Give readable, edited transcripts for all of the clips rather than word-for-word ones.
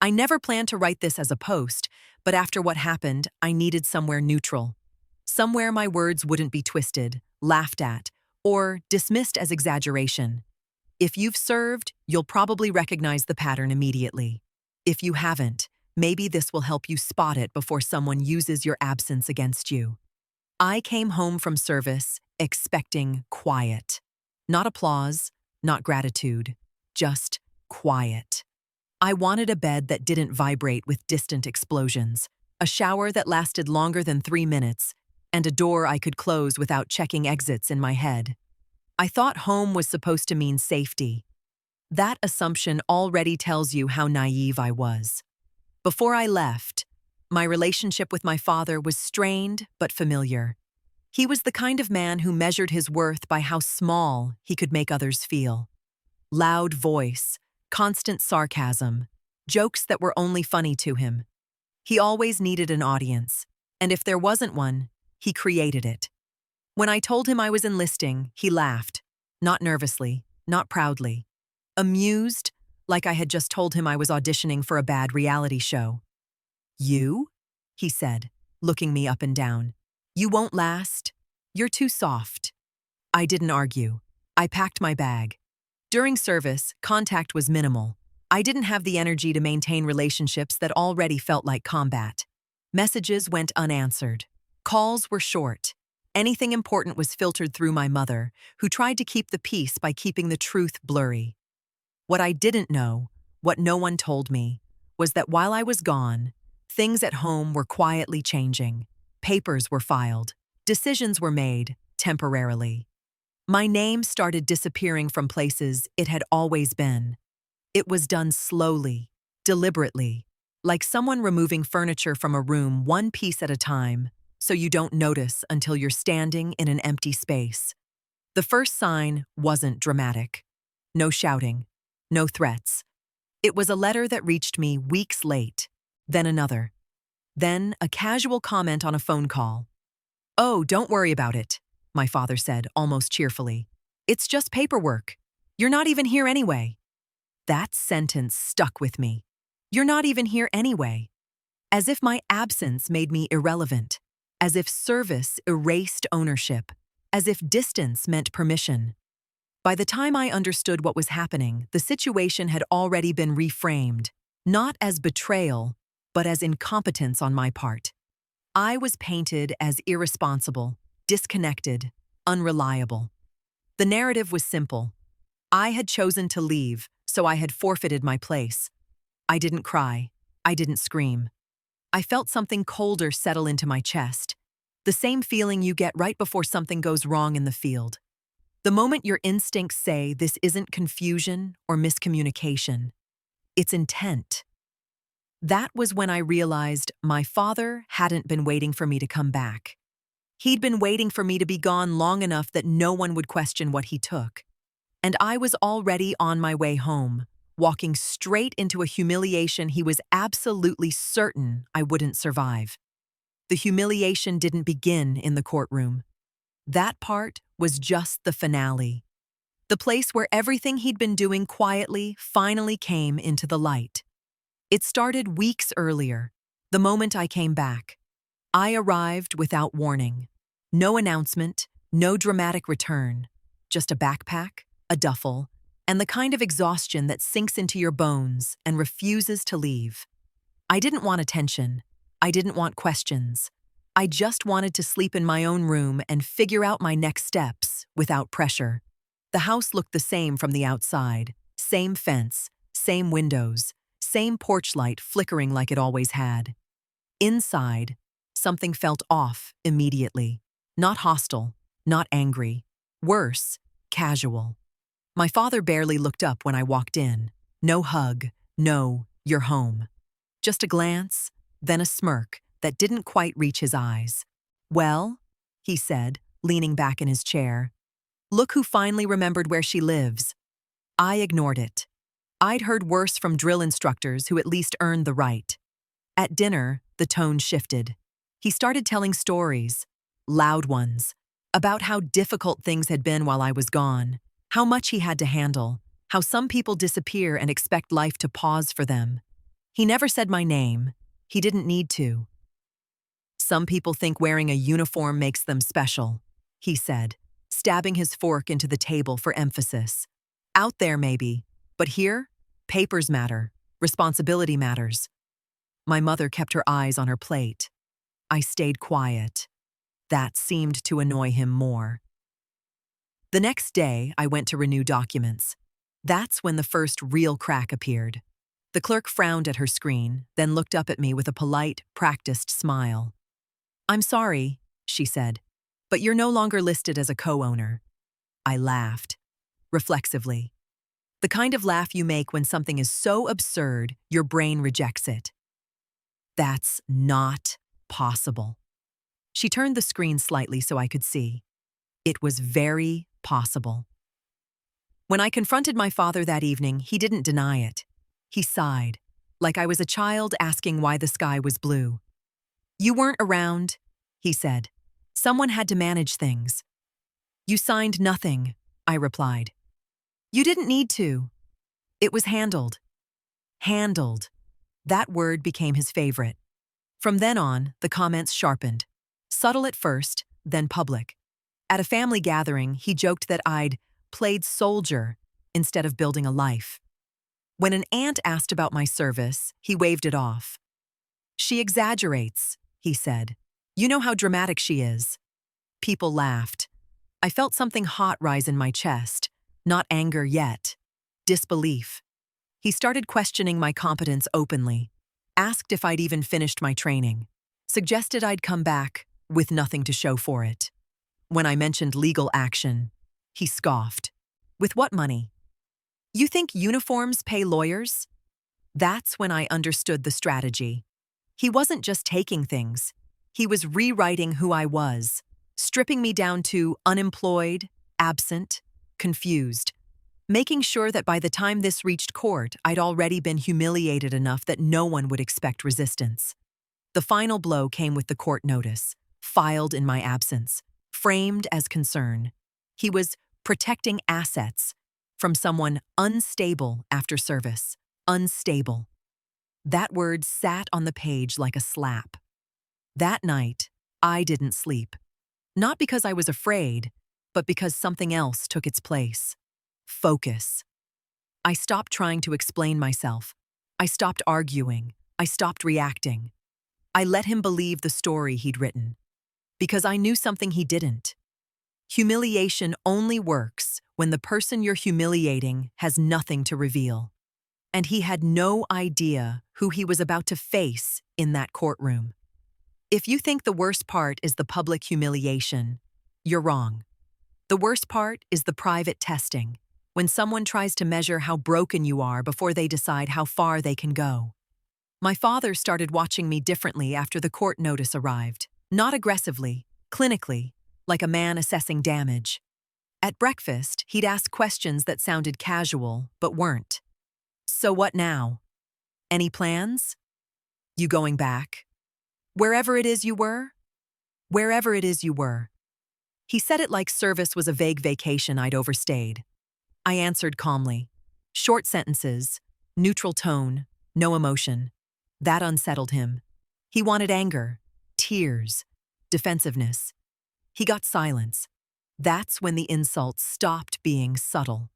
I never planned to write this as a post, but after what happened, I needed somewhere neutral. Somewhere my words wouldn't be twisted, laughed at, or dismissed as exaggeration. If you've served, you'll probably recognize the pattern immediately. If you haven't, maybe this will help you spot it before someone uses your absence against you. I came home from service expecting quiet. Not applause, not gratitude, just quiet. I wanted a bed that didn't vibrate with distant explosions, a shower that lasted longer than 3 minutes, and a door I could close without checking exits in my head. I thought home was supposed to mean safety. That assumption already tells you how naive I was. Before I left, my relationship with my father was strained but familiar. He was the kind of man who measured his worth by how small he could make others feel. Loud voice, constant sarcasm, jokes that were only funny to him. He always needed an audience, and if there wasn't one, he created it. When I told him I was enlisting, he laughed, not nervously, not proudly. Amused, like I had just told him I was auditioning for a bad reality show. "You?" he said, looking me up and down. "You won't last. You're too soft." I didn't argue. I packed my bag. During service, contact was minimal. I didn't have the energy to maintain relationships that already felt like combat. Messages went unanswered. Calls were short. Anything important was filtered through my mother, who tried to keep the peace by keeping the truth blurry. What I didn't know, what no one told me, was that while I was gone, things at home were quietly changing. Papers were filed. Decisions were made, temporarily. My name started disappearing from places it had always been. It was done slowly, deliberately, like someone removing furniture from a room one piece at a time, so you don't notice until you're standing in an empty space. The first sign wasn't dramatic. No shouting. No threats. It was a letter that reached me weeks late, then another. Then a casual comment on a phone call. "Oh, don't worry about it," my father said, almost cheerfully. "It's just paperwork. You're not even here anyway." That sentence stuck with me. You're not even here anyway. As if my absence made me irrelevant. As if service erased ownership. As if distance meant permission. By the time I understood what was happening, the situation had already been reframed, not as betrayal, but as incompetence on my part. I was painted as irresponsible, disconnected, unreliable. The narrative was simple. I had chosen to leave, so I had forfeited my place. I didn't cry. I didn't scream. I felt something colder settle into my chest, the same feeling you get right before something goes wrong in the field. The moment your instincts say this isn't confusion or miscommunication, it's intent. That was when I realized my father hadn't been waiting for me to come back. He'd been waiting for me to be gone long enough that no one would question what he took. And I was already on my way home, walking straight into a humiliation he was absolutely certain I wouldn't survive. The humiliation didn't begin in the courtroom. That part was just the finale. The place where everything he'd been doing quietly finally came into the light. It started weeks earlier, the moment I came back. I arrived without warning. No announcement, no dramatic return. Just a backpack, a duffel, and the kind of exhaustion that sinks into your bones and refuses to leave. I didn't want attention. I didn't want questions. I just wanted to sleep in my own room and figure out my next steps without pressure. The house looked the same from the outside. Same fence, same windows, same porch light flickering like it always had. Inside, something felt off immediately. Not hostile, not angry. Worse, casual. My father barely looked up when I walked in. No hug, no, "You're home." Just a glance, then a smirk that didn't quite reach his eyes. "Well," he said, leaning back in his chair. "Look who finally remembered where she lives." I ignored it. I'd heard worse from drill instructors who at least earned the right. At dinner, the tone shifted. He started telling stories, loud ones, about how difficult things had been while I was gone, how much he had to handle, how some people disappear and expect life to pause for them. He never said my name. He didn't need to. Some people think wearing a uniform makes them special, he said, stabbing his fork into the table for emphasis. Out there, maybe, but here, papers matter, responsibility matters. My mother kept her eyes on her plate. I stayed quiet. That seemed to annoy him more. The next day, I went to renew documents. That's when the first real crack appeared. The clerk frowned at her screen, then looked up at me with a polite, practiced smile. "I'm sorry," she said, "but you're no longer listed as a co-owner." I laughed, reflexively. The kind of laugh you make when something is so absurd, your brain rejects it. That's not possible. She turned the screen slightly so I could see. It was very possible. When I confronted my father that evening, he didn't deny it. He sighed, like I was a child asking why the sky was blue. "You weren't around," he said. "Someone had to manage things." "You signed nothing," I replied. "You didn't need to. It was handled." Handled. That word became his favorite. From then on, the comments sharpened. Subtle at first, then public. At a family gathering, he joked that I'd played soldier instead of building a life. When an aunt asked about my service, he waved it off. "She exaggerates," he said. "You know how dramatic she is." People laughed. I felt something hot rise in my chest. Not anger yet. Disbelief. He started questioning my competence openly. Asked if I'd even finished my training. Suggested I'd come back with nothing to show for it. When I mentioned legal action, he scoffed. "With what money? You think uniforms pay lawyers?" That's when I understood the strategy. He wasn't just taking things. He was rewriting who I was, stripping me down to unemployed, absent, confused, making sure that by the time this reached court, I'd already been humiliated enough that no one would expect resistance. The final blow came with the court notice, filed in my absence, framed as concern. He was protecting assets from someone unstable after service. Unstable. That word sat on the page like a slap. That night, I didn't sleep. Not because I was afraid, but because something else took its place. Focus. I stopped trying to explain myself. I stopped arguing. I stopped reacting. I let him believe the story he'd written. Because I knew something he didn't. Humiliation only works when the person you're humiliating has nothing to reveal. And he had no idea who he was about to face in that courtroom. If you think the worst part is the public humiliation, you're wrong. The worst part is the private testing, when someone tries to measure how broken you are before they decide how far they can go. My father started watching me differently after the court notice arrived. Not aggressively, clinically, like a man assessing damage. At breakfast, he'd ask questions that sounded casual, but weren't. "So what now? Any plans? You going back? Wherever it is you were?" Wherever it is you were. He said it like service was a vague vacation I'd overstayed. I answered calmly. Short sentences, neutral tone, no emotion. That unsettled him. He wanted anger, tears, defensiveness. He got silence. That's when the insults stopped being subtle.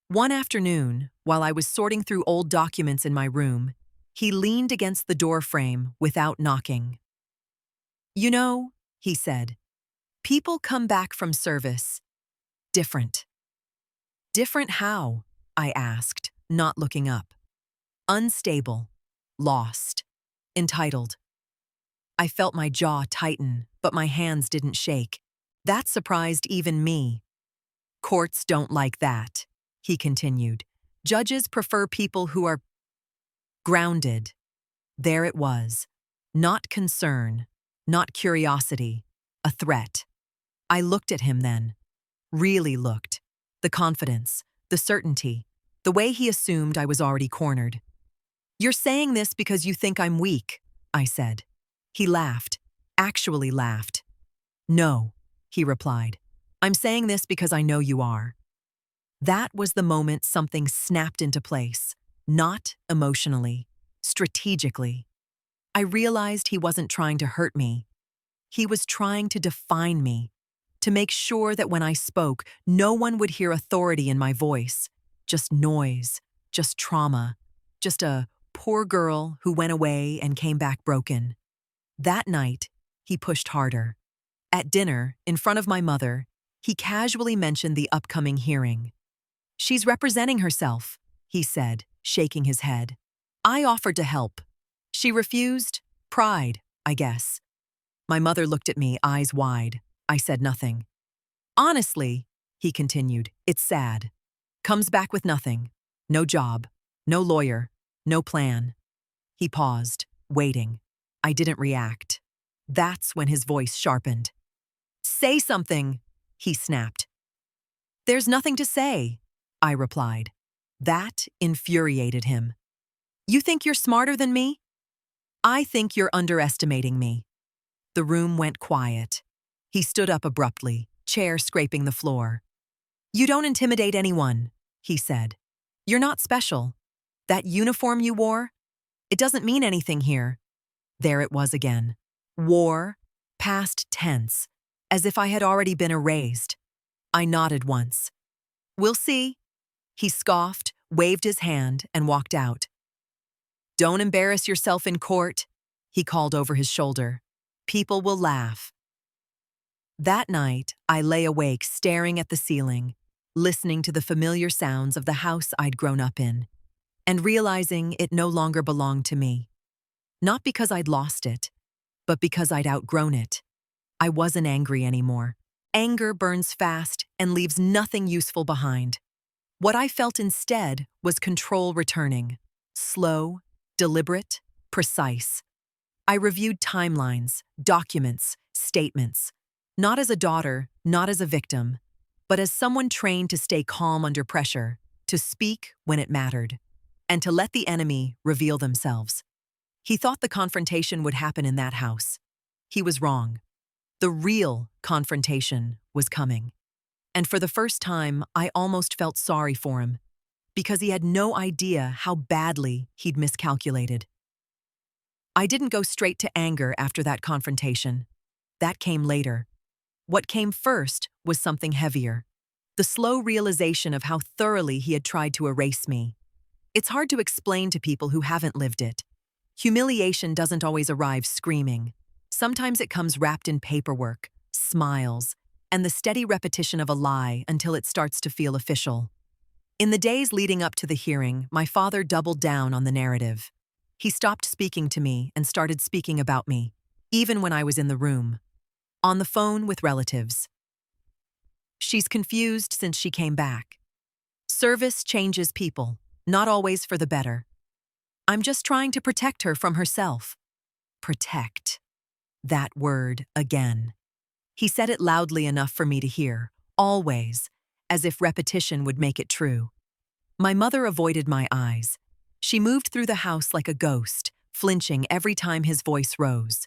One afternoon, while I was sorting through old documents in my room, he leaned against the door frame without knocking. "You know," he said, "people come back from service different." "Different how?" I asked, not looking up. "Unstable, lost, entitled." I felt my jaw tighten, but my hands didn't shake. That surprised even me. "Courts don't like that," he continued. "Judges prefer people who are grounded." There it was. Not concern, not curiosity, a threat. I looked at him then. Really looked. The confidence, the certainty, the way he assumed I was already cornered. "You're saying this because you think I'm weak," I said. He laughed, actually laughed. "No," he replied. "I'm saying this because I know you are." That was the moment something snapped into place, not emotionally, strategically. I realized he wasn't trying to hurt me. He was trying to define me, to make sure that when I spoke, no one would hear authority in my voice. Just noise, just trauma, just a poor girl who went away and came back broken. That night, he pushed harder. At dinner, in front of my mother, he casually mentioned the upcoming hearing. "She's representing herself," he said, shaking his head. I offered to help. She refused. Pride, I guess. My mother looked at me, eyes wide. I said nothing. "Honestly," he continued, "it's sad. Comes back with nothing. No job, no lawyer, no plan." He paused, waiting. I didn't react. That's when his voice sharpened. "Say something," he snapped. "There's nothing to say," I replied. That infuriated him. "You think you're smarter than me? I think you're underestimating me." The room went quiet. He stood up abruptly, chair scraping the floor. "You don't intimidate anyone," he said. "You're not special. That uniform you wore, it doesn't mean anything here." There it was again. War, past tense, as if I had already been erased. I nodded once. "We'll see." He scoffed, waved his hand, and walked out. "Don't embarrass yourself in court," he called over his shoulder. "People will laugh." That night, I lay awake staring at the ceiling, listening to the familiar sounds of the house I'd grown up in, and realizing it no longer belonged to me. Not because I'd lost it, but because I'd outgrown it. I wasn't angry anymore. Anger burns fast and leaves nothing useful behind. What I felt instead was control returning. Slow, deliberate, precise. I reviewed timelines, documents, statements. Not as a daughter, not as a victim, but as someone trained to stay calm under pressure, to speak when it mattered, and to let the enemy reveal themselves. He thought the confrontation would happen in that house. He was wrong. The real confrontation was coming. And for the first time, I almost felt sorry for him, because he had no idea how badly he'd miscalculated. I didn't go straight to anger after that confrontation. That came later. What came first was something heavier. The slow realization of how thoroughly he had tried to erase me. It's hard to explain to people who haven't lived it. Humiliation doesn't always arrive screaming. Sometimes it comes wrapped in paperwork, smiles, and the steady repetition of a lie until it starts to feel official. In the days leading up to the hearing, my father doubled down on the narrative. He stopped speaking to me and started speaking about me, even when I was in the room. On the phone with relatives. "She's confused since she came back. Service changes people, not always for the better. I'm just trying to protect her from herself." Protect. That word again. He said it loudly enough for me to hear, always, as if repetition would make it true. My mother avoided my eyes. She moved through the house like a ghost, flinching every time his voice rose.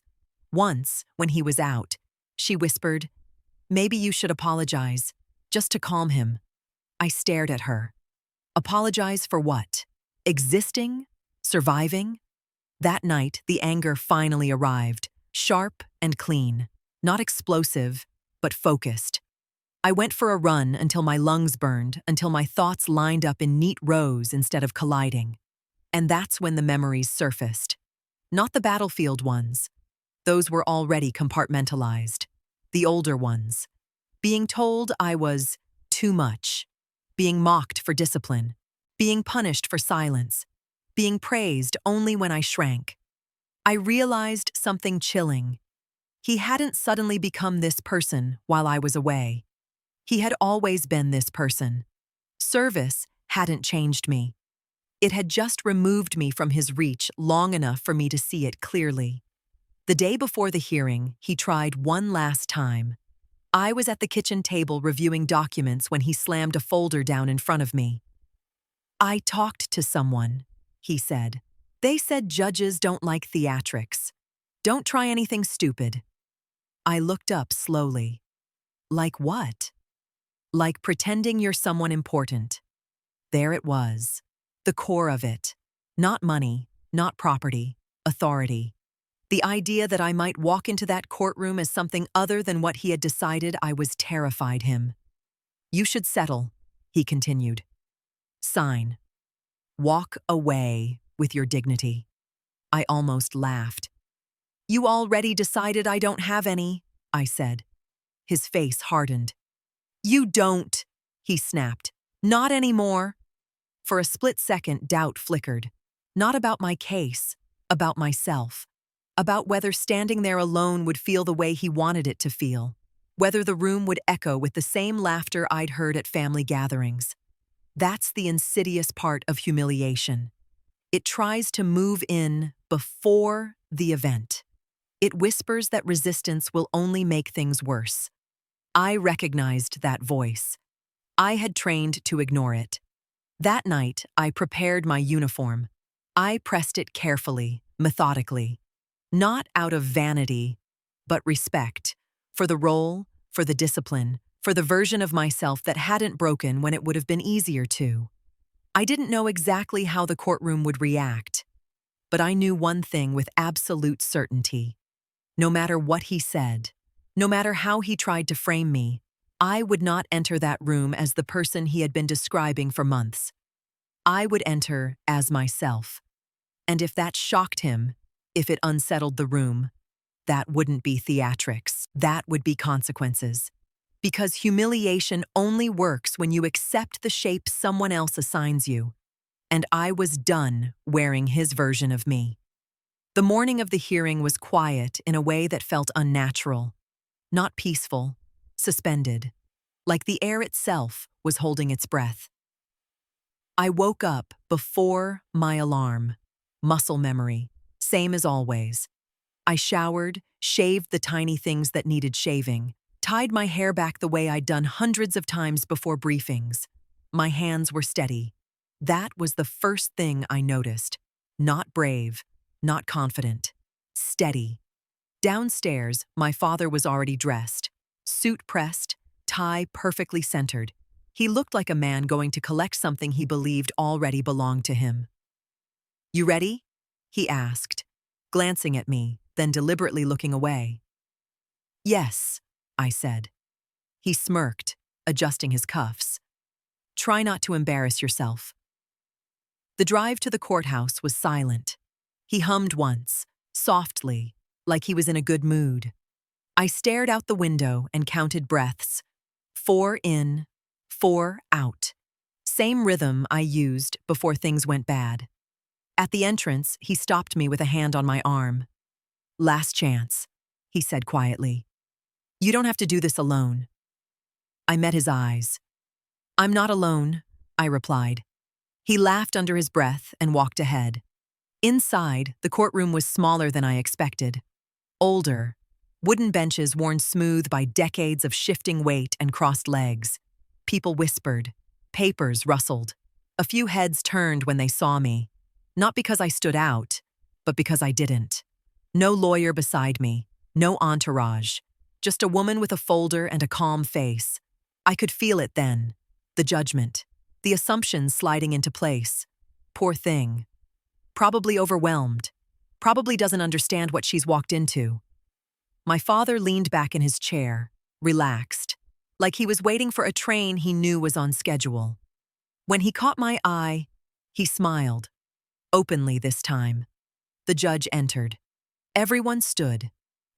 Once, when he was out, she whispered, "Maybe you should apologize, just to calm him." I stared at her. Apologize for what? Existing? Surviving? That night, the anger finally arrived, sharp and clean, not explosive, but focused. I went for a run until my lungs burned, until my thoughts lined up in neat rows instead of colliding. And that's when the memories surfaced. Not the battlefield ones. Those were already compartmentalized. The older ones. Being told I was too much. Being mocked for discipline. Being punished for silence. Being praised only when I shrank. I realized something chilling. He hadn't suddenly become this person while I was away. He had always been this person. Service hadn't changed me. It had just removed me from his reach long enough for me to see it clearly. The day before the hearing, he tried one last time. I was at the kitchen table reviewing documents when he slammed a folder down in front of me. "I talked to someone," he said. "They said judges don't like theatrics. Don't try anything stupid." I looked up slowly. Like what? Like pretending you're someone important. There it was. The core of it. Not money, not property, authority. The idea that I might walk into that courtroom as something other than what he had decided I was terrified him. You should settle, he continued. Sign. Walk away with your dignity. I almost laughed. You already decided I don't have any, I said. His face hardened. You don't, he snapped. Not anymore. For a split second, doubt flickered. Not about my case, about myself. About whether standing there alone would feel the way he wanted it to feel. Whether the room would echo with the same laughter I'd heard at family gatherings. That's the insidious part of humiliation. It tries to move in before the event. It whispers that resistance will only make things worse. I recognized that voice. I had trained to ignore it. That night, I prepared my uniform. I pressed it carefully, methodically. Not out of vanity, but respect. For the role, for the discipline, for the version of myself that hadn't broken when it would have been easier to. I didn't know exactly how the courtroom would react, but I knew one thing with absolute certainty. No matter what he said, no matter how he tried to frame me, I would not enter that room as the person he had been describing for months. I would enter as myself. And if that shocked him, if it unsettled the room, that wouldn't be theatrics, that would be consequences. Because humiliation only works when you accept the shape someone else assigns you. And I was done wearing his version of me. The morning of the hearing was quiet in a way that felt unnatural, not peaceful, suspended, like the air itself was holding its breath. I woke up before my alarm, muscle memory, same as always. I showered, shaved the tiny things that needed shaving, tied my hair back the way I'd done hundreds of times before briefings. My hands were steady. That was the first thing I noticed. Not brave, not confident. Steady. Downstairs, my father was already dressed. Suit pressed, tie perfectly centered. He looked like a man going to collect something he believed already belonged to him. You ready? He asked, glancing at me, then deliberately looking away. Yes, I said. He smirked, adjusting his cuffs. Try not to embarrass yourself. The drive to the courthouse was silent. He hummed once, softly, like he was in a good mood. I stared out the window and counted breaths. 4 in, 4 out. Same rhythm I used before things went bad. At the entrance, he stopped me with a hand on my arm. Last chance, he said quietly. You don't have to do this alone. I met his eyes. I'm not alone, I replied. He laughed under his breath and walked ahead. Inside, the courtroom was smaller than I expected. Older, wooden benches worn smooth by decades of shifting weight and crossed legs. People whispered. Papers rustled. A few heads turned when they saw me. Not because I stood out, but because I didn't. No lawyer beside me, no entourage. Just a woman with a folder and a calm face. I could feel it then. The judgment. The assumptions sliding into place. Poor thing. Probably overwhelmed. Probably doesn't understand what she's walked into. My father leaned back in his chair, relaxed, like he was waiting for a train he knew was on schedule. When he caught my eye, he smiled. Openly this time. The judge entered. Everyone stood.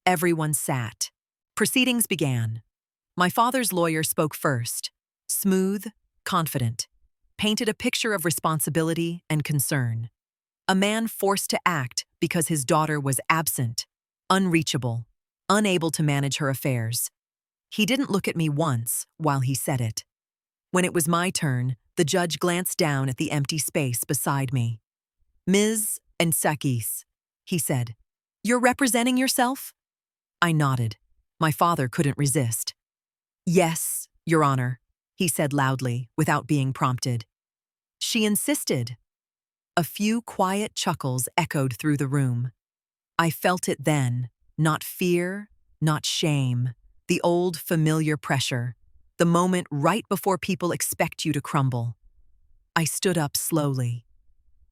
Everyone sat. Proceedings began. My father's lawyer spoke first. Smooth, confident. Painted a picture of responsibility and concern. A man forced to act because his daughter was absent, unreachable, unable to manage her affairs. He didn't look at me once while he said it. When it was my turn, the judge glanced down at the empty space beside me. Ms. Ensakis, he said, you're representing yourself? I nodded. My father couldn't resist. Yes, Your Honor, he said loudly, without being prompted. She insisted. A few quiet chuckles echoed through the room. I felt it then, not fear, not shame, the old familiar pressure, the moment right before people expect you to crumble. I stood up slowly.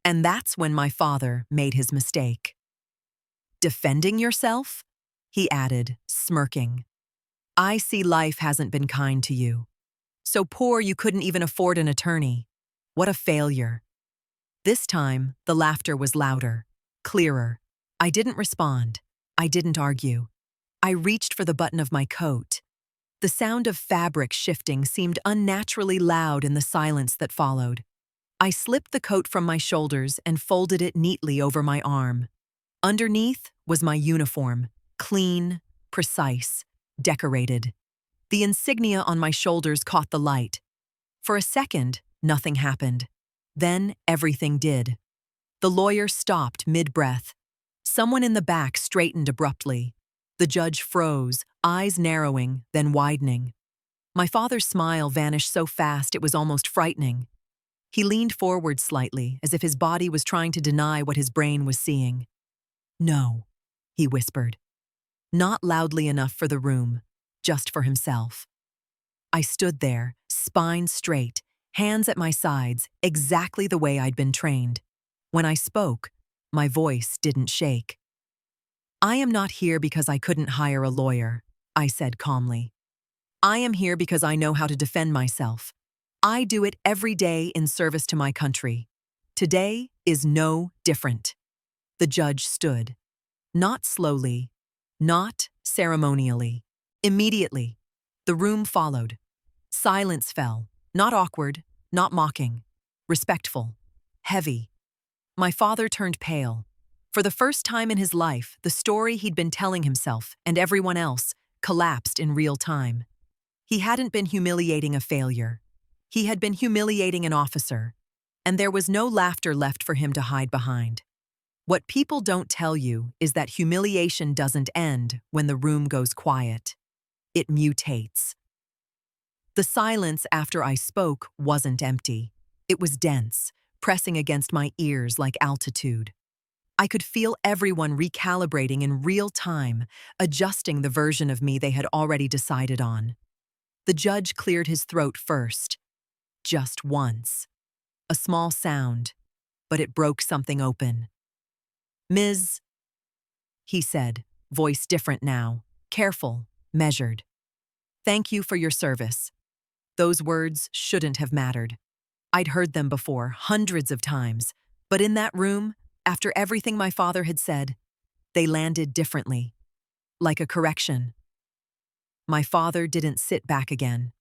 And that's when my father made his mistake. Defending yourself? He added, smirking. I see life hasn't been kind to you. So poor you couldn't even afford an attorney. What a failure. This time, the laughter was louder, clearer. I didn't respond. I didn't argue. I reached for the button of my coat. The sound of fabric shifting seemed unnaturally loud in the silence that followed. I slipped the coat from my shoulders and folded it neatly over my arm. Underneath was my uniform, clean, precise, decorated. The insignia on my shoulders caught the light. For a second, nothing happened. Then everything did. The lawyer stopped mid-breath. Someone in the back straightened abruptly. The judge froze, eyes narrowing, then widening. My father's smile vanished so fast it was almost frightening. He leaned forward slightly, as if his body was trying to deny what his brain was seeing. No, he whispered. Not loudly enough for the room, just for himself. I stood there, spine straight, hands at my sides, exactly the way I'd been trained. When I spoke, my voice didn't shake. I am not here because I couldn't hire a lawyer, I said calmly. I am here because I know how to defend myself. I do it every day in service to my country. Today is no different. The judge stood. Not slowly, not ceremonially. Immediately, the room followed. Silence fell, not awkward, not mocking, respectful, heavy. My father turned pale. For the first time in his life, the story he'd been telling himself and everyone else collapsed in real time. He hadn't been humiliating a failure. He had been humiliating an officer, and there was no laughter left for him to hide behind. What people don't tell you is that humiliation doesn't end when the room goes quiet. It mutates. The silence after I spoke wasn't empty. It was dense, pressing against my ears like altitude. I could feel everyone recalibrating in real time, adjusting the version of me they had already decided on. The judge cleared his throat first. Just once. A small sound, but it broke something open. Ms. he said, voice different now, careful, measured. Thank you for your service. Those words shouldn't have mattered. I'd heard them before, hundreds of times, but in that room, after everything my father had said, they landed differently, like a correction. My father didn't sit back again.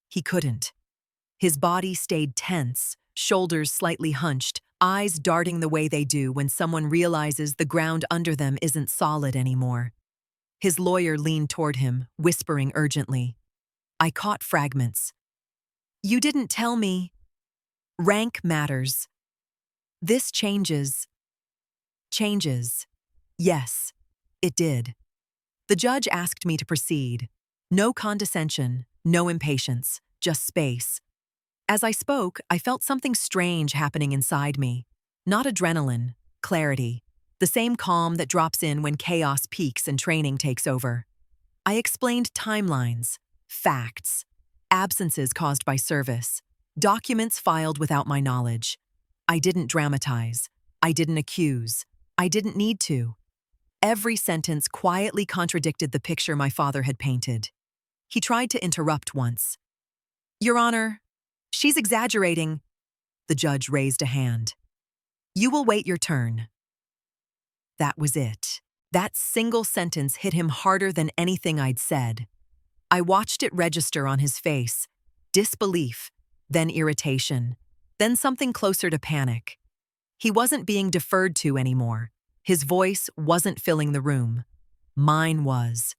He couldn't. His body stayed tense, shoulders slightly hunched, eyes darting the way they do when someone realizes the ground under them isn't solid anymore. His lawyer leaned toward him, whispering urgently. I caught fragments. You didn't tell me. Rank matters. This changes. Changes. Yes, it did. The judge asked me to proceed. No condescension, no impatience, just space. As I spoke, I felt something strange happening inside me. Not adrenaline, clarity. The same calm that drops in when chaos peaks and training takes over. I explained timelines, facts, absences caused by service, documents filed without my knowledge. I didn't dramatize. I didn't accuse. I didn't need to. Every sentence quietly contradicted the picture my father had painted. He tried to interrupt once. Your Honor, she's exaggerating. The judge raised a hand. You will wait your turn. That was it. That single sentence hit him harder than anything I'd said. I watched it register on his face. Disbelief, then irritation, then something closer to panic. He wasn't being deferred to anymore. His voice wasn't filling the room. Mine was.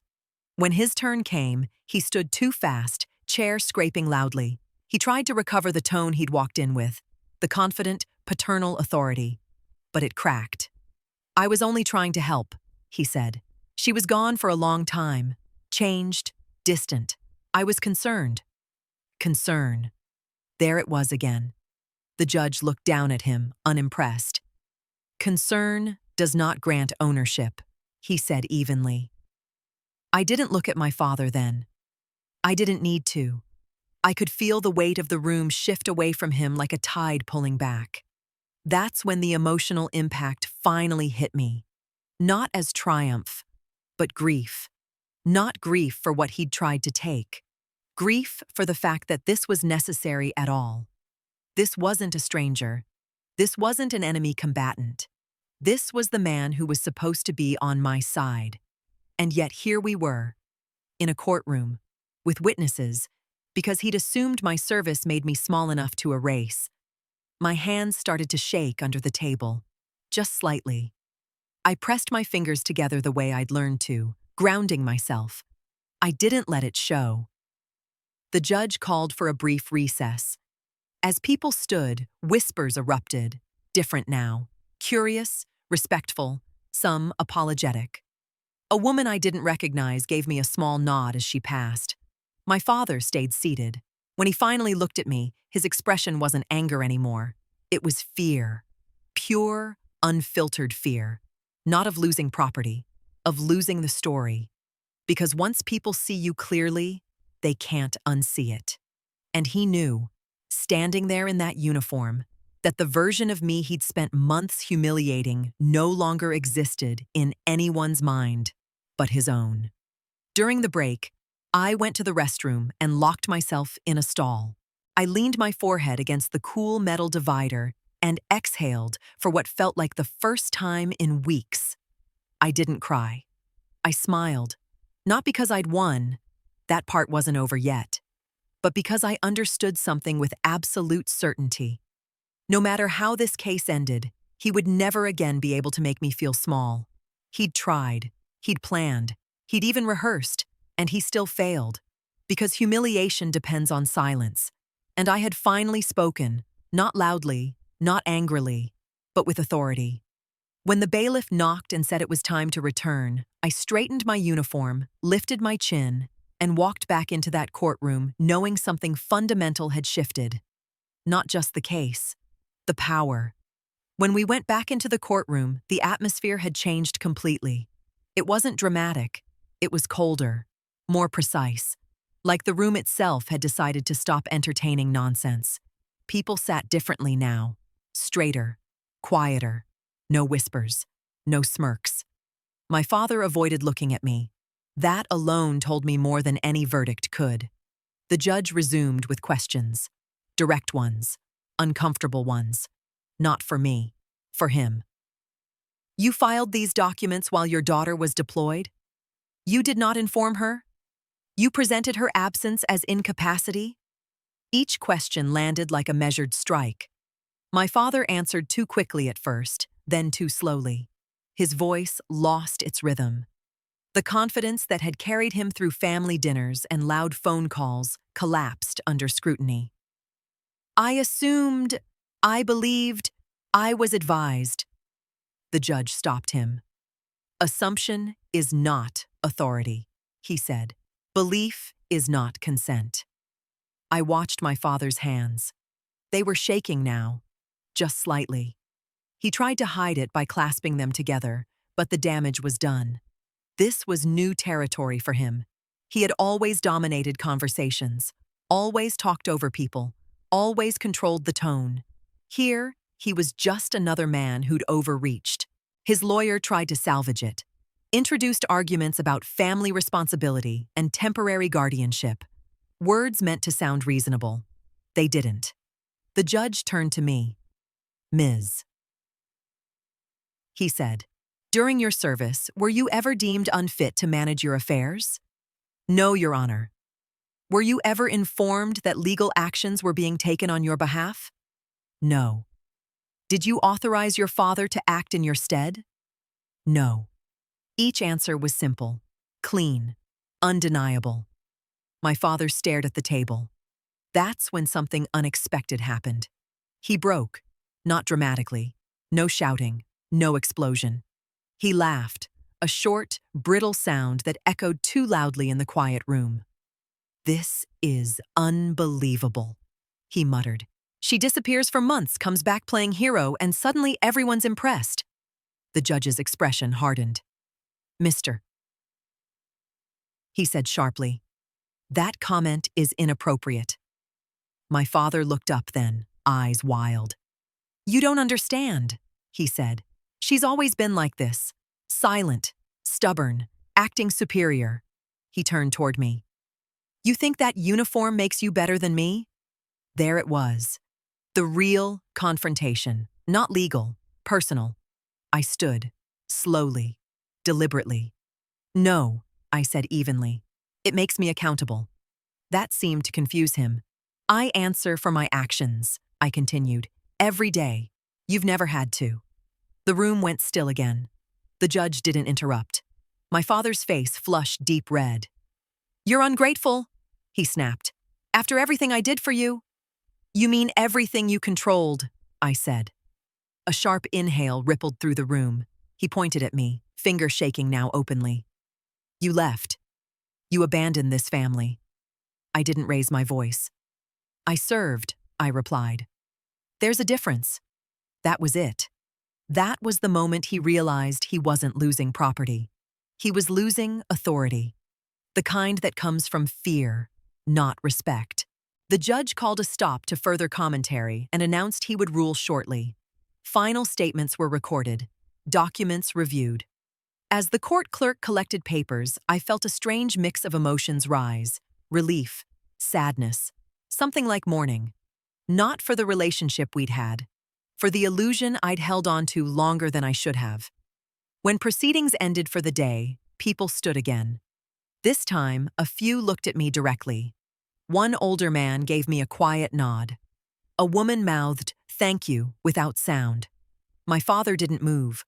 When his turn came, he stood too fast, chair scraping loudly. He tried to recover the tone he'd walked in with, the confident, paternal authority. But it cracked. I was only trying to help, he said. She was gone for a long time, changed, distant. I was concerned. Concern. There it was again. The judge looked down at him, unimpressed. Concern does not grant ownership, he said evenly. I didn't look at my father then. I didn't need to. I could feel the weight of the room shift away from him like a tide pulling back. That's when the emotional impact finally hit me. Not as triumph, but grief. Not grief for what he'd tried to take. Grief for the fact that this was necessary at all. This wasn't a stranger. This wasn't an enemy combatant. This was the man who was supposed to be on my side. And yet here we were, in a courtroom, with witnesses, because he'd assumed my service made me small enough to erase. My hands started to shake under the table, just slightly. I pressed my fingers together the way I'd learned to, grounding myself. I didn't let it show. The judge called for a brief recess. As people stood, whispers erupted, different now, curious, respectful, some apologetic. A woman I didn't recognize gave me a small nod as she passed. My father stayed seated. When he finally looked at me, his expression wasn't anger anymore. It was fear. Pure, unfiltered fear. Not of losing property, of losing the story. Because once people see you clearly, they can't unsee it. And he knew, standing there in that uniform, that the version of me he'd spent months humiliating no longer existed in anyone's mind but his own. During the break, I went to the restroom and locked myself in a stall. I leaned my forehead against the cool metal divider and exhaled for what felt like the first time in weeks. I didn't cry. I smiled, not because I'd won, that part wasn't over yet, but because I understood something with absolute certainty. No matter how this case ended, he would never again be able to make me feel small. He'd tried, he'd planned, he'd even rehearsed, and he still failed. Because humiliation depends on silence. And I had finally spoken, not loudly, not angrily, but with authority. When the bailiff knocked and said it was time to return, I straightened my uniform, lifted my chin, and walked back into that courtroom knowing something fundamental had shifted. Not just the case, the power. When we went back into the courtroom, the atmosphere had changed completely. It wasn't dramatic. It was colder, more precise. Like the room itself had decided to stop entertaining nonsense. People sat differently now, straighter, quieter. No whispers, no smirks. My father avoided looking at me. That alone told me more than any verdict could. The judge resumed with questions. Direct ones, uncomfortable ones. Not for me, for him. You filed these documents while your daughter was deployed? You did not inform her? You presented her absence as incapacity? Each question landed like a measured strike. My father answered too quickly at first, then too slowly. His voice lost its rhythm. The confidence that had carried him through family dinners and loud phone calls collapsed under scrutiny. I assumed, I believed, I was advised. The judge stopped him. Assumption is not authority, he said. Belief is not consent. I watched my father's hands. They were shaking now, just slightly. He tried to hide it by clasping them together, but the damage was done. This was new territory for him. He had always dominated conversations, always talked over people, always controlled the tone. Here, he was just another man who'd overreached. His lawyer tried to salvage it, introduced arguments about family responsibility and temporary guardianship. Words meant to sound reasonable. They didn't. The judge turned to me. Ms. He said, during your service, were you ever deemed unfit to manage your affairs? No, Your Honor. Were you ever informed that legal actions were being taken on your behalf? No. Did you authorize your father to act in your stead? No. Each answer was simple, clean, undeniable. My father stared at the table. That's when something unexpected happened. He broke, not dramatically, no shouting, no explosion. He laughed, a short, brittle sound that echoed too loudly in the quiet room. This is unbelievable, he muttered. She disappears for months, comes back playing hero, and suddenly everyone's impressed. The judge's expression hardened. Mister, he said sharply, that comment is inappropriate. My father looked up then, eyes wild. You don't understand, he said. She's always been like this. Silent, stubborn, acting superior. He turned toward me. You think that uniform makes you better than me? There it was. The real confrontation. Not legal, personal. I stood, slowly, deliberately. No, I said evenly. It makes me accountable. That seemed to confuse him. I answer for my actions, I continued. Every day. You've never had to. The room went still again. The judge didn't interrupt. My father's face flushed deep red. You're ungrateful, he snapped. After everything I did for you? You mean everything you controlled, I said. A sharp inhale rippled through the room. He pointed at me, finger shaking now openly. You left. You abandoned this family. I didn't raise my voice. I served, I replied. There's a difference. That was it. That was the moment he realized he wasn't losing property. He was losing authority. The kind that comes from fear, not respect. The judge called a stop to further commentary and announced he would rule shortly. Final statements were recorded, documents reviewed. As the court clerk collected papers, I felt a strange mix of emotions rise: relief, sadness, something like mourning. Not for the relationship we'd had, for the illusion I'd held on to longer than I should have. When proceedings ended for the day, people stood again. This time, a few looked at me directly. One older man gave me a quiet nod. A woman mouthed, "Thank you," without sound. My father didn't move.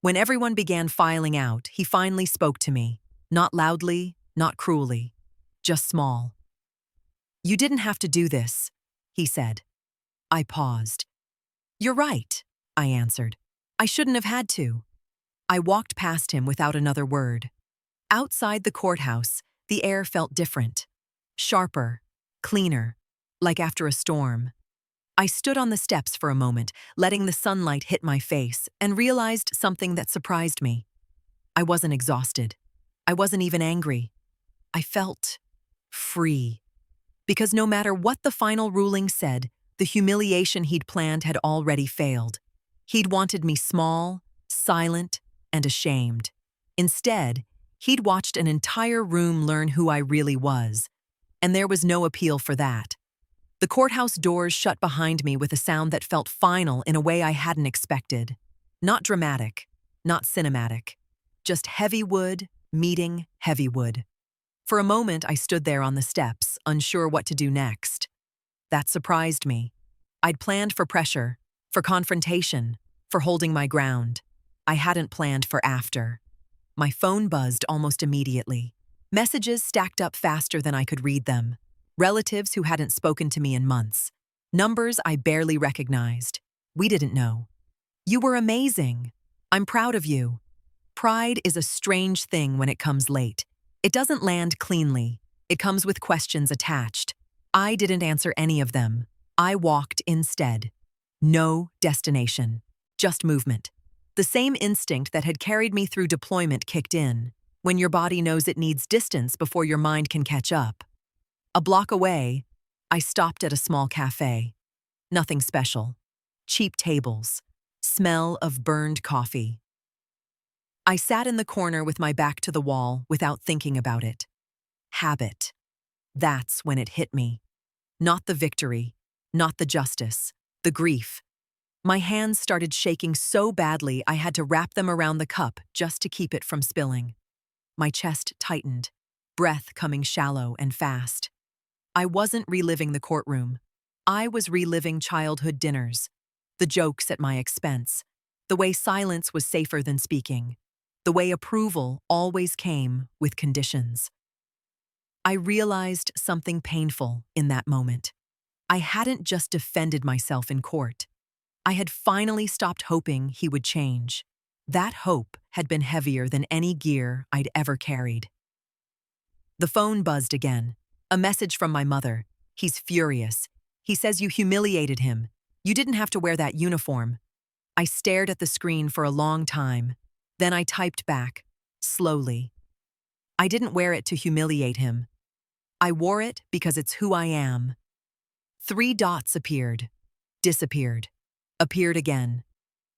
When everyone began filing out, he finally spoke to me. Not loudly, not cruelly. Just small. You didn't have to do this, he said. I paused. You're right, I answered. I shouldn't have had to. I walked past him without another word. Outside the courthouse, the air felt different. Sharper, cleaner, like after a storm. I stood on the steps for a moment, letting the sunlight hit my face, and realized something that surprised me. I wasn't exhausted. I wasn't even angry. I felt free. Because no matter what the final ruling said, the humiliation he'd planned had already failed. He'd wanted me small, silent, and ashamed. Instead, he'd watched an entire room learn who I really was. And there was no appeal for that. The courthouse doors shut behind me with a sound that felt final in a way I hadn't expected. Not dramatic, not cinematic. Just heavy wood meeting heavy wood. For a moment, I stood there on the steps, unsure what to do next. That surprised me. I'd planned for pressure, for confrontation, for holding my ground. I hadn't planned for after. My phone buzzed almost immediately. Messages stacked up faster than I could read them. Relatives who hadn't spoken to me in months. Numbers I barely recognized. We didn't know. You were amazing. I'm proud of you. Pride is a strange thing when it comes late. It doesn't land cleanly. It comes with questions attached. I didn't answer any of them. I walked instead. No destination. Just movement. The same instinct that had carried me through deployment kicked in, when your body knows it needs distance before your mind can catch up. A block away, I stopped at a small cafe. Nothing special. Cheap tables. Smell of burned coffee. I sat in the corner with my back to the wall without thinking about it. Habit. That's when it hit me. Not the victory, not the justice, the grief. My hands started shaking so badly I had to wrap them around the cup just to keep it from spilling. My chest tightened, breath coming shallow and fast. I wasn't reliving the courtroom. I was reliving childhood dinners, the jokes at my expense, the way silence was safer than speaking, the way approval always came with conditions. I realized something painful in that moment. I hadn't just defended myself in court. I had finally stopped hoping he would change. That hope had been heavier than any gear I'd ever carried. The phone buzzed again. A message from my mother. He's furious. He says you humiliated him. You didn't have to wear that uniform. I stared at the screen for a long time. Then I typed back, slowly. I didn't wear it to humiliate him. I wore it because it's who I am. 3 dots appeared, disappeared. Appeared again.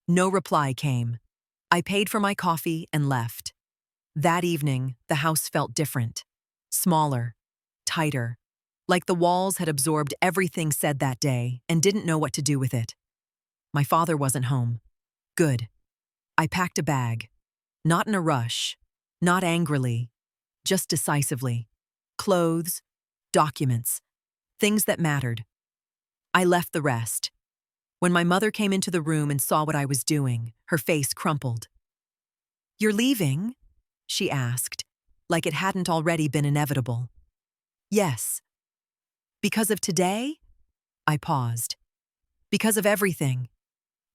No reply came. I paid for my coffee and left. That evening, the house felt different. Smaller. Tighter. Like the walls had absorbed everything said that day and didn't know what to do with it. My father wasn't home. Good. I packed a bag. Not in a rush. Not angrily. Just decisively. Clothes. Documents. Things that mattered. I left the rest. When my mother came into the room and saw what I was doing, her face crumpled. "You're leaving?" she asked, like it hadn't already been inevitable. "Yes." "Because of today?" I paused. "Because of everything."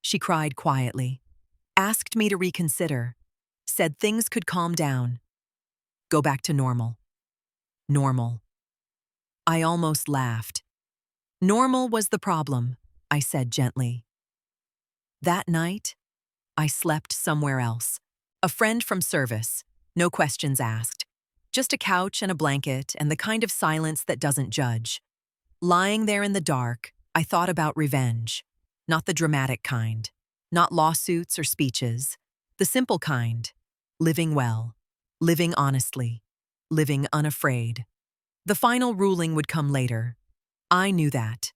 She cried quietly, asked me to reconsider, said things could calm down, go back to normal. Normal. I almost laughed. Normal was the problem, I said gently. That night, I slept somewhere else. A friend from service, no questions asked. Just a couch and a blanket and the kind of silence that doesn't judge. Lying there in the dark, I thought about revenge. Not the dramatic kind. Not lawsuits or speeches. The simple kind. Living well. Living honestly. Living unafraid. The final ruling would come later. I knew that.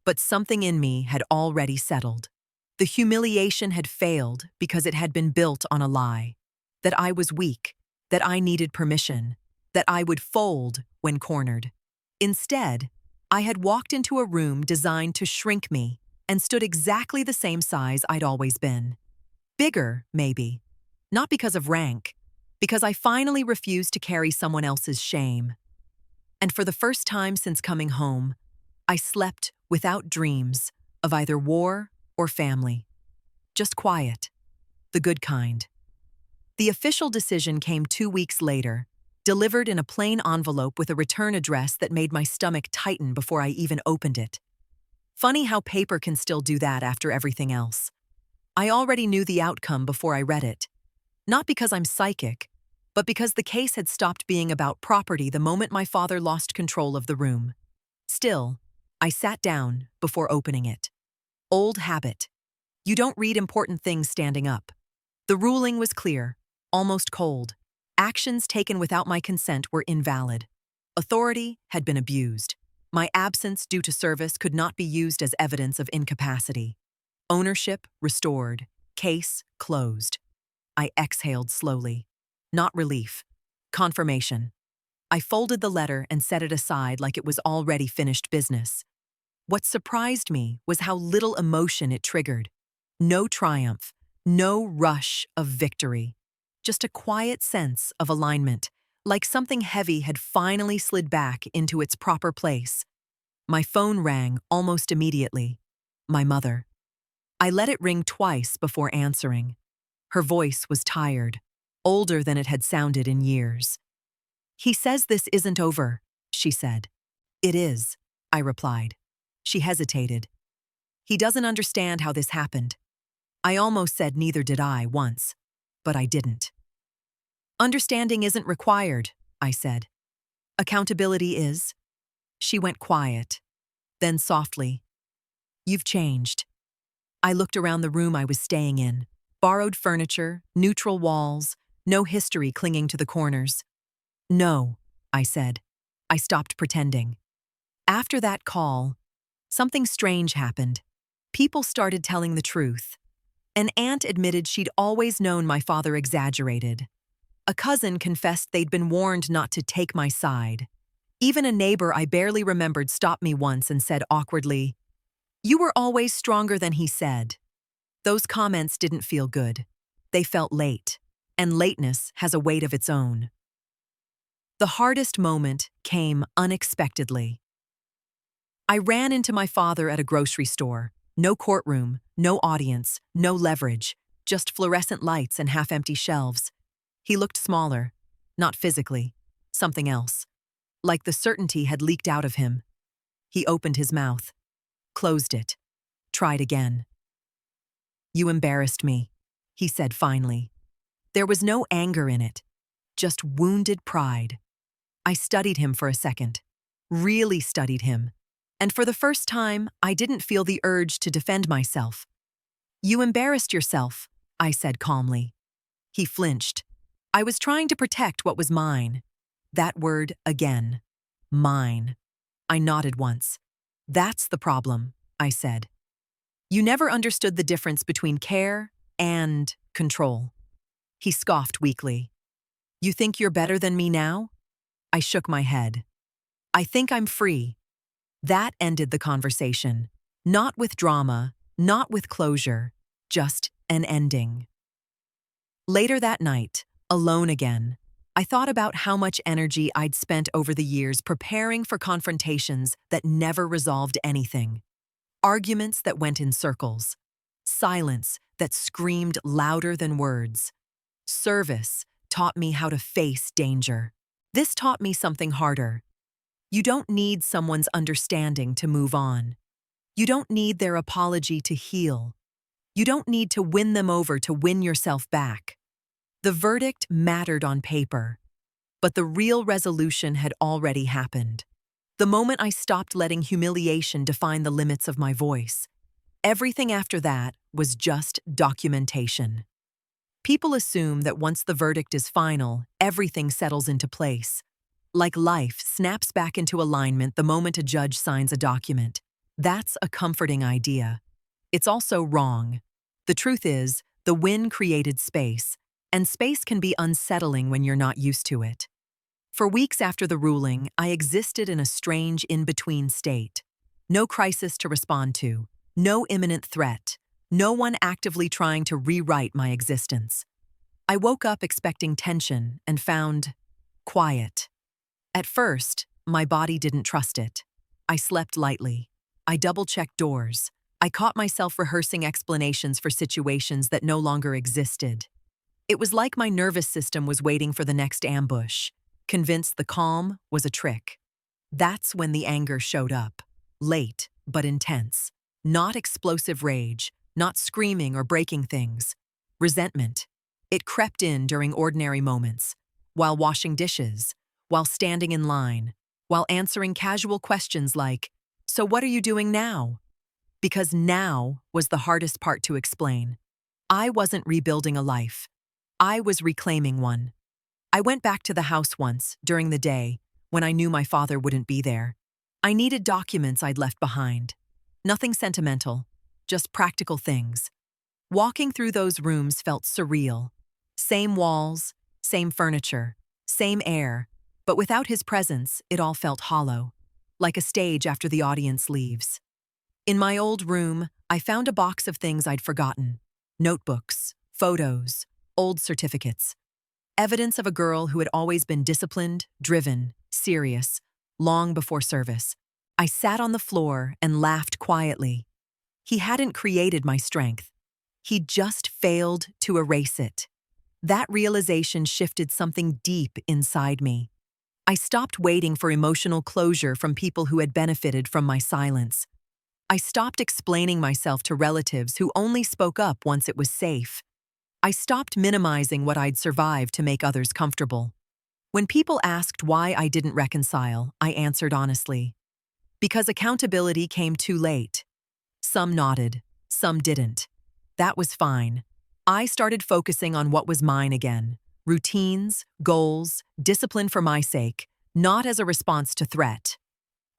But something in me had already settled. The humiliation had failed because it had been built on a lie. That I was weak. That I needed permission. That I would fold when cornered. Instead, I had walked into a room designed to shrink me and stood exactly the same size I'd always been. Bigger, maybe. Not because of rank, because I finally refused to carry someone else's shame. And for the first time since coming home, I slept without dreams of either war or family. Just quiet. The good kind. The official decision came 2 weeks later, delivered in a plain envelope with a return address that made my stomach tighten before I even opened it. Funny how paper can still do that after everything else. I already knew the outcome before I read it. Not because I'm psychic, but because the case had stopped being about property the moment my father lost control of the room. Still, I sat down before opening it. Old habit. You don't read important things standing up. The ruling was clear, almost cold. Actions taken without my consent were invalid. Authority had been abused. My absence due to service could not be used as evidence of incapacity. Ownership restored. Case closed. I exhaled slowly. Not relief. Confirmation. I folded the letter and set it aside like it was already finished business. What surprised me was how little emotion it triggered. No triumph. No rush of victory. Just a quiet sense of alignment, like something heavy had finally slid back into its proper place. My phone rang almost immediately. My mother. I let it ring twice before answering. Her voice was tired, older than it had sounded in years. "He says this isn't over," she said. "It is," I replied. She hesitated. "He doesn't understand how this happened." I almost said neither did I once, but I didn't. "Understanding isn't required," I said. "Accountability is." She went quiet. Then softly, "You've changed." I looked around the room I was staying in. Borrowed furniture, neutral walls, no history clinging to the corners. "No," I said. I stopped pretending. After that call, something strange happened. People started telling the truth. An aunt admitted she'd always known my father exaggerated. A cousin confessed they'd been warned not to take my side. Even a neighbor I barely remembered stopped me once and said awkwardly, "You were always stronger than he said." Those comments didn't feel good. They felt late, and lateness has a weight of its own. The hardest moment came unexpectedly. I ran into my father at a grocery store. No courtroom, no audience, no leverage, just fluorescent lights and half-empty shelves. He looked smaller, not physically, something else. Like the certainty had leaked out of him. He opened his mouth, closed it, tried again. "You embarrassed me," he said finally. There was no anger in it, just wounded pride. I studied him for a second, really studied him. And for the first time, I didn't feel the urge to defend myself. You embarrassed yourself, I said calmly. He flinched. I was trying to protect what was mine. That word again. Mine. I nodded once. That's the problem, I said. You never understood the difference between care and control. He scoffed weakly. You think you're better than me now? I shook my head. I think I'm free. That ended the conversation. Not with drama, not with closure, just an ending. Later that night, alone again, I thought about how much energy I'd spent over the years preparing for confrontations that never resolved anything. Arguments that went in circles. Silence that screamed louder than words. Service taught me how to face danger. This taught me something harder. You don't need someone's understanding to move on. You don't need their apology to heal. You don't need to win them over to win yourself back. The verdict mattered on paper, but the real resolution had already happened. The moment I stopped letting humiliation define the limits of my voice, everything after that was just documentation. People assume that once the verdict is final, everything settles into place. Like life snaps back into alignment the moment a judge signs a document. That's a comforting idea. It's also wrong. The truth is, the win created space, and space can be unsettling when you're not used to it. For weeks after the ruling, I existed in a strange in-between state. No crisis to respond to, no imminent threat, no one actively trying to rewrite my existence. I woke up expecting tension and found quiet. At first, my body didn't trust it. I slept lightly. I double-checked doors. I caught myself rehearsing explanations for situations that no longer existed. It was like my nervous system was waiting for the next ambush, convinced the calm was a trick. That's when the anger showed up. Late, but intense. Not explosive rage, not screaming or breaking things. Resentment. It crept in during ordinary moments, while washing dishes, while standing in line, while answering casual questions like, "So what are you doing now?" Because now was the hardest part to explain. I wasn't rebuilding a life. I was reclaiming one. I went back to the house once, during the day, when I knew my father wouldn't be there. I needed documents I'd left behind. Nothing sentimental, just practical things. Walking through those rooms felt surreal. Same walls, same furniture, same air, but without his presence, it all felt hollow, like a stage after the audience leaves. In my old room, I found a box of things I'd forgotten. Notebooks, photos, old certificates. Evidence of a girl who had always been disciplined, driven, serious, long before service. I sat on the floor and laughed quietly. He hadn't created my strength. He'd just failed to erase it. That realization shifted something deep inside me. I stopped waiting for emotional closure from people who had benefited from my silence. I stopped explaining myself to relatives who only spoke up once it was safe. I stopped minimizing what I'd survived to make others comfortable. When people asked why I didn't reconcile, I answered honestly. Because accountability came too late. Some nodded, some didn't. That was fine. I started focusing on what was mine again. Routines, goals, discipline for my sake, not as a response to threat.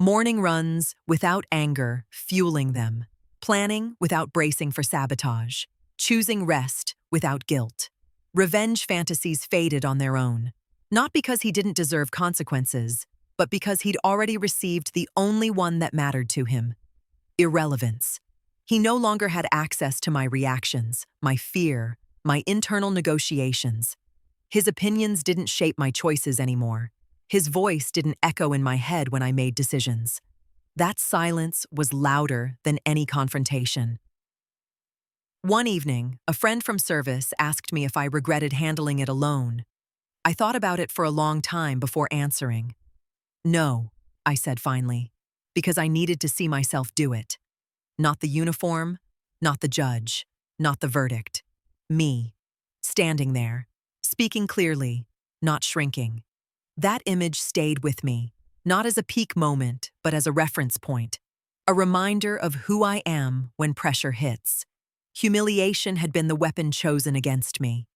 Morning runs without anger, fueling them. Planning without bracing for sabotage. Choosing rest without guilt. Revenge fantasies faded on their own. Not because he didn't deserve consequences, but because he'd already received the only one that mattered to him. Irrelevance. He no longer had access to my reactions, my fear, my internal negotiations. His opinions didn't shape my choices anymore. His voice didn't echo in my head when I made decisions. That silence was louder than any confrontation. One evening, a friend from service asked me if I regretted handling it alone. I thought about it for a long time before answering. No, I said finally, because I needed to see myself do it. Not the uniform, not the judge, not the verdict. Me, standing there, speaking clearly, not shrinking. That image stayed with me, not as a peak moment, but as a reference point, a reminder of who I am when pressure hits. Humiliation had been the weapon chosen against me.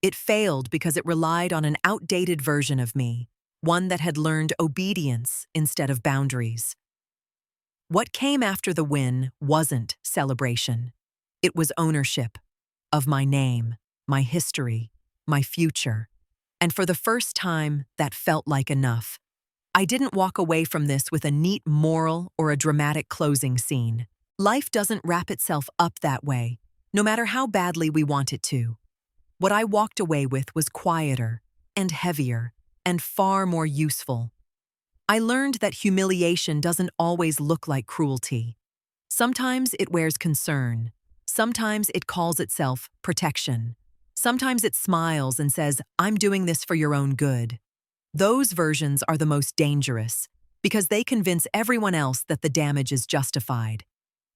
It failed because it relied on an outdated version of me, one that had learned obedience instead of boundaries. What came after the win wasn't celebration. It was ownership of my name, my history, my future. And for the first time, that felt like enough. I didn't walk away from this with a neat moral or a dramatic closing scene. Life doesn't wrap itself up that way, no matter how badly we want it to. What I walked away with was quieter and heavier and far more useful. I learned that humiliation doesn't always look like cruelty. Sometimes it wears concern. Sometimes it calls itself protection. Sometimes it smiles and says, "I'm doing this for your own good." Those versions are the most dangerous because they convince everyone else that the damage is justified.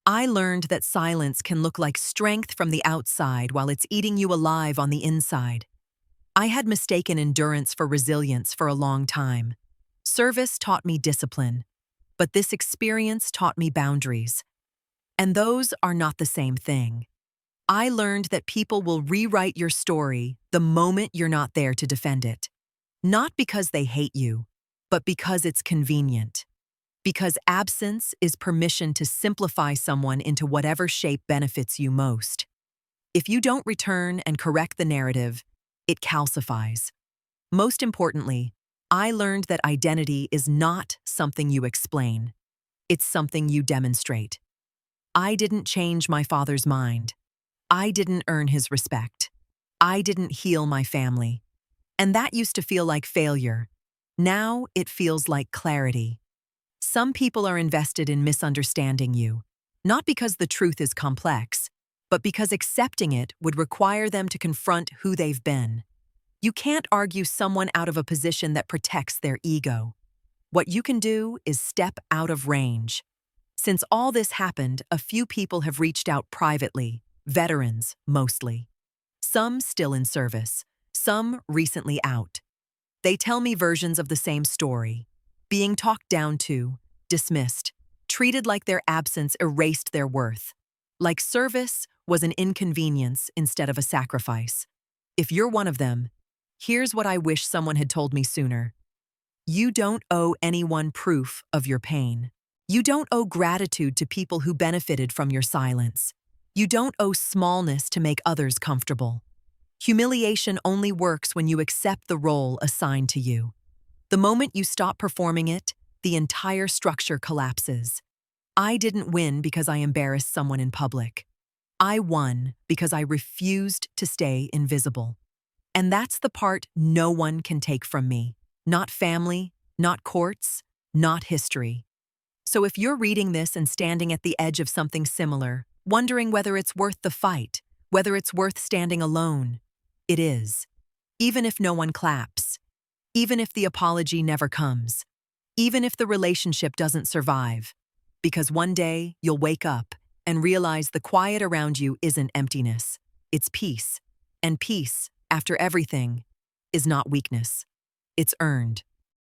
I learned that silence can look like strength from the outside while it's eating you alive on the inside. I had mistaken endurance for resilience for a long time. Service taught me discipline, but this experience taught me boundaries. And those are not the same thing. I learned that people will rewrite your story the moment you're not there to defend it. Not because they hate you, but because it's convenient. Because absence is permission to simplify someone into whatever shape benefits you most. If you don't return and correct the narrative, it calcifies. Most importantly, I learned that identity is not something you explain. It's something you demonstrate. I didn't change my father's mind. I didn't earn his respect. I didn't heal my family. And that used to feel like failure. Now it feels like clarity. Some people are invested in misunderstanding you, not because the truth is complex, but because accepting it would require them to confront who they've been. You can't argue someone out of a position that protects their ego. What you can do is step out of range. Since all this happened, a few people have reached out privately, veterans mostly. Some still in service, some recently out. They tell me versions of the same story, being talked down to, dismissed, treated like their absence erased their worth, like service was an inconvenience instead of a sacrifice. If you're one of them, here's what I wish someone had told me sooner. You don't owe anyone proof of your pain. You don't owe gratitude to people who benefited from your silence. You don't owe smallness to make others comfortable. Humiliation only works when you accept the role assigned to you. The moment you stop performing it, the entire structure collapses. I didn't win because I embarrassed someone in public. I won because I refused to stay invisible. And that's the part no one can take from me. Not family, not courts, not history. So if you're reading this and standing at the edge of something similar, wondering whether it's worth the fight, whether it's worth standing alone, it is. Even if no one claps, even if the apology never comes, even if the relationship doesn't survive, because one day you'll wake up and realize the quiet around you isn't emptiness, it's peace. And peace, after everything, is not weakness. It's earned.